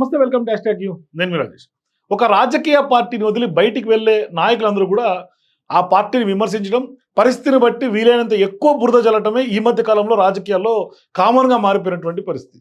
నమస్తే, welcome to hash you. నేను మీ రాజేష్. ఒక రాజకీయ పార్టీని వదిలి బయటికి వెళ్ళే నాయకులందరూ కూడా ఆ పార్టీని విమర్శించడం, పరిస్థితిని బట్టి వీలైనంత ఎక్కువ బురద జల్లటమే ఈ మధ్య కాలంలో రాజకీయాల్లో కామన్గా మారిపోయినటువంటి పరిస్థితి.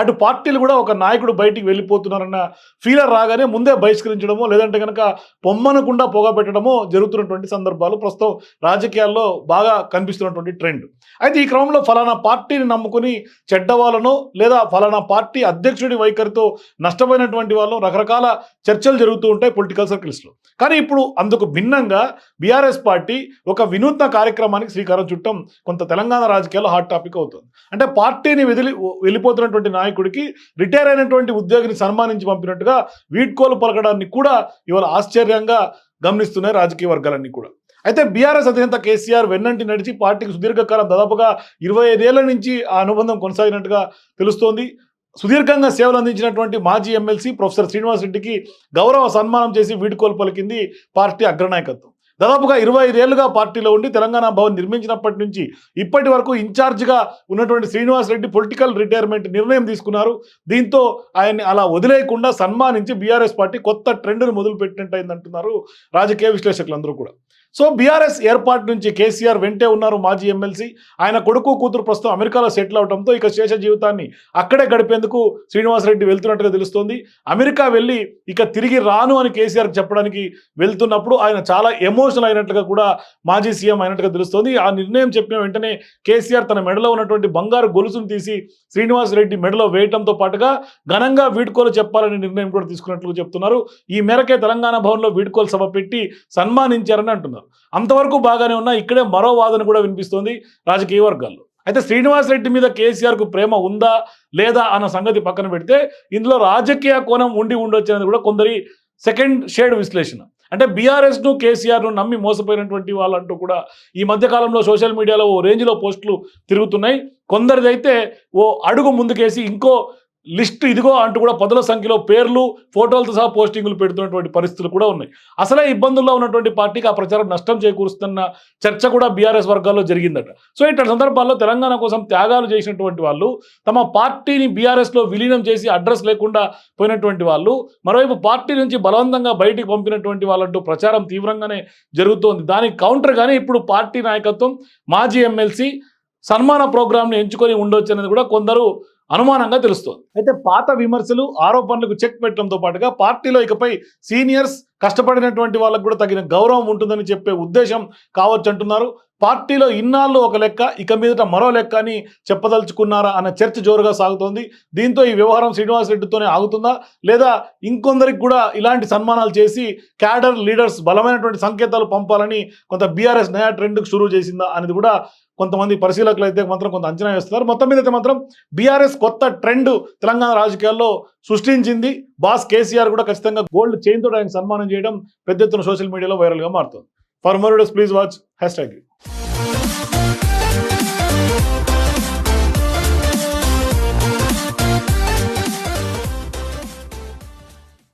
అటు పార్టీలు కూడా ఒక నాయకుడు బయటికి వెళ్ళిపోతున్నారన్న ఫీలర్ రాగానే ముందే బహిష్కరించడమో, లేదంటే కనుక పొమ్మనకుండా పొగబెట్టడమో జరుగుతున్నటువంటి సందర్భాలు ప్రస్తుతం రాజకీయాల్లో బాగా కనిపిస్తున్నటువంటి ట్రెండ్. అయితే ఈ క్రమంలో ఫలానా పార్టీని నమ్ముకుని చెడ్డవాళ్ళనో, లేదా ఫలానా పార్టీ అధ్యక్షుడి వైఖరితో నష్టపోయినటువంటి వాళ్ళు రకరకాల చర్చలు జరుగుతూ ఉంటాయి పొలిటికల్ సర్కిల్స్లో. కానీ ఇప్పుడు అందుకు భిన్నంగా బీఆర్ఎస్ పార్టీ ఒక వినూత్న కార్యక్రమానికి శ్రీకారం చుట్టం కొంత తెలంగాణ రాజకీయాల్లో హాట్ టాపిక్ అవుతుంది. అంటే పార్టీని వెళ్ళిపోతున్నటువంటి నాయకుడికి రిటైర్ అయినటువంటి ఉద్యోగిని సన్మానించి పంపినట్టుగా వీడ్కోలు పలకడాన్ని కూడా ఇవాళ ఆశ్చర్యంగా గమనిస్తున్నాయి రాజకీయ వర్గాలన్నీ కూడా. అయితే బీఆర్ఎస్ అధినేత కేసీఆర్ వెన్నంటి నడిచి పార్టీకి సుదీర్ఘకాలం దాదాపుగా 25 ఏళ్ల నుంచి ఆ అనుబంధం కొనసాగినట్టుగా తెలుస్తోంది. సుదీర్ఘంగా సేవలు అందించినటువంటి మాజీ ఎమ్మెల్సీ ప్రొఫెసర్ శ్రీనివాస్ రెడ్డికి గౌరవ సన్మానం చేసి వీడ్కోలు పలికింది పార్టీ అగ్రనాయకత్వం. దాదాపుగా 25 ఏళ్లుగా పార్టీలో ఉండి తెలంగాణ భవన్ నిర్మించినప్పటి నుంచి ఇప్పటి వరకు ఇన్ఛార్జిగా ఉన్నటువంటి శ్రీనివాస్ రెడ్డి పొలిటికల్ రిటైర్మెంట్ నిర్ణయం తీసుకున్నారు. దీంతో ఆయన్ని అలా వదిలేయకుండా సన్మానించి బీఆర్ఎస్ పార్టీ కొత్త ట్రెండ్ను మొదలుపెట్టినట్టు అయిందంటున్నారు రాజకీయ విశ్లేషకులందరూ కూడా. సో బీఆర్ఎస్ ఏర్పాటు నుంచి కేసీఆర్ వెంటే ఉన్నారు మాజీ ఎమ్మెల్సీ. ఆయన కొడుకు కూతురు ప్రస్తుతం అమెరికాలో సెటిల్ అవడంతో ఇక శేష జీవితాన్ని అక్కడే గడిపేందుకు శ్రీనివాసరెడ్డి వెళ్తున్నట్టుగా తెలుస్తోంది. అమెరికా వెళ్ళి ఇక తిరిగి రాను అని కేసీఆర్ చెప్పడానికి వెళ్తున్నప్పుడు ఆయన చాలా ఎమోషనల్ అయినట్టుగా కూడా మాజీ సీఎం అయినట్టుగా తెలుస్తోంది. ఆ నిర్ణయం చెప్పిన వెంటనే కేసీఆర్ తన మెడలో ఉన్నటువంటి బంగారు గొలుసును తీసి శ్రీనివాసరెడ్డి మెడలో వేయడంతో పాటుగా ఘనంగా వీడ్కోలు చెప్పాలనే నిర్ణయం కూడా తీసుకున్నట్లు చెప్తున్నారు. ఈ మేరకే తెలంగాణ భవన్లో వీడ్కోలు సభ పెట్టి సన్మానించారని అంటున్నారు. అంతవరకు బాగానే ఉన్నా ఇక్కడే మరో వాదన కూడా వినిపిస్తోంది రాజకీయ వర్గాల్లో. అయితే శ్రీనివాస్ రెడ్డి మీద కేసీఆర్కు ప్రేమ ఉందా లేదా అన్న సంగతి పక్కన పెడితే ఇందులో రాజకీయ కోణం ఉండొచ్చు అనేది కూడా కొందరి సెకండ్ షేడ్ విశ్లేషణ. అంటే బీఆర్ఎస్ను కేసీఆర్ను నమ్మి మోసపోయినటువంటి వాళ్ళంటూ కూడా ఈ మధ్యకాలంలో సోషల్ మీడియాలో ఓ రేంజ్లో పోస్టులు తిరుగుతున్నాయి. కొందరిదైతే ఓ అడుగు ముందుకేసి ఇంకో లిస్ట్ ఇదిగో అంటూ కూడా పదుల సంఖ్యలో పేర్లు, ఫోటోలతో సహా పోస్టింగులు పెడుతున్నటువంటి పరిస్థితులు కూడా ఉన్నాయి. అసలే ఇబ్బందుల్లో ఉన్నటువంటి పార్టీకి ఆ ప్రచారం నష్టం చేకూరుస్తున్న చర్చ కూడా బీఆర్ఎస్ వర్గాల్లో జరిగిందట. సో ఇట్లాంటి సందర్భాల్లో తెలంగాణ కోసం త్యాగాలు చేసినటువంటి వాళ్ళు, తమ పార్టీని బీఆర్ఎస్లో విలీనం చేసి అడ్రస్ లేకుండా పోయినటువంటి వాళ్ళు, మరోవైపు పార్టీ నుంచి బలవంతంగా బయటికి పంపినటువంటి వాళ్ళంటూ ప్రచారం తీవ్రంగానే జరుగుతోంది. దానికి కౌంటర్గానే ఇప్పుడు పార్టీ నాయకత్వం మాజీ ఎమ్మెల్సీ సన్మాన ప్రోగ్రాంని ఎంచుకొని ఉండొచ్చు అనేది కూడా కొందరు అనుమానంగా తెలుస్తోంది. అయితే పాత విమర్శలు, ఆరోపణలకు చెక్ పెట్టడంతో పాటుగా పార్టీలో ఇకపై సీనియర్స్, కష్టపడినటువంటి వాళ్ళకు కూడా తగిన గౌరవం ఉంటుందని చెప్పే ఉద్దేశం కావచ్చు అంటున్నారు. పార్టీలో ఇన్నాళ్ళు ఒక లెక్క, ఇక మీదట మరో లెక్క అని చెప్పదలుచుకున్నారా అన్న చర్చ జోరుగా సాగుతోంది. దీంతో ఈ వ్యవహారం శ్రీనివాస్ రెడ్డితోనే ఆగుతుందా, లేదా ఇంకొందరికి కూడా ఇలాంటి సన్మానాలు చేసి క్యాడర్ లీడర్స్ బలమైనటువంటి సంకేతాలు పంపాలని కొంత బీఆర్ఎస్ నయా ట్రెండ్కి షురూ చేసిందా అనేది కూడా కొంతమంది పరిశీలకులు అయితే మాత్రం కొంత అంచనా వేస్తున్నారు. మొత్తం మీద అయితే మాత్రం బీఆర్ఎస్ కొత్త ట్రెండ్ తెలంగాణ రాజకీయాల్లో సృష్టించింది. బాస్ కేసీఆర్ కూడా ఖచ్చితంగా గోల్డ్ చైన్ తోటి ఆయన సన్మానం చేయడం పెద్ద ఎత్తున సోషల్ మీడియాలో వైరల్గా మారుతుంది. For more videos please watch hash tag.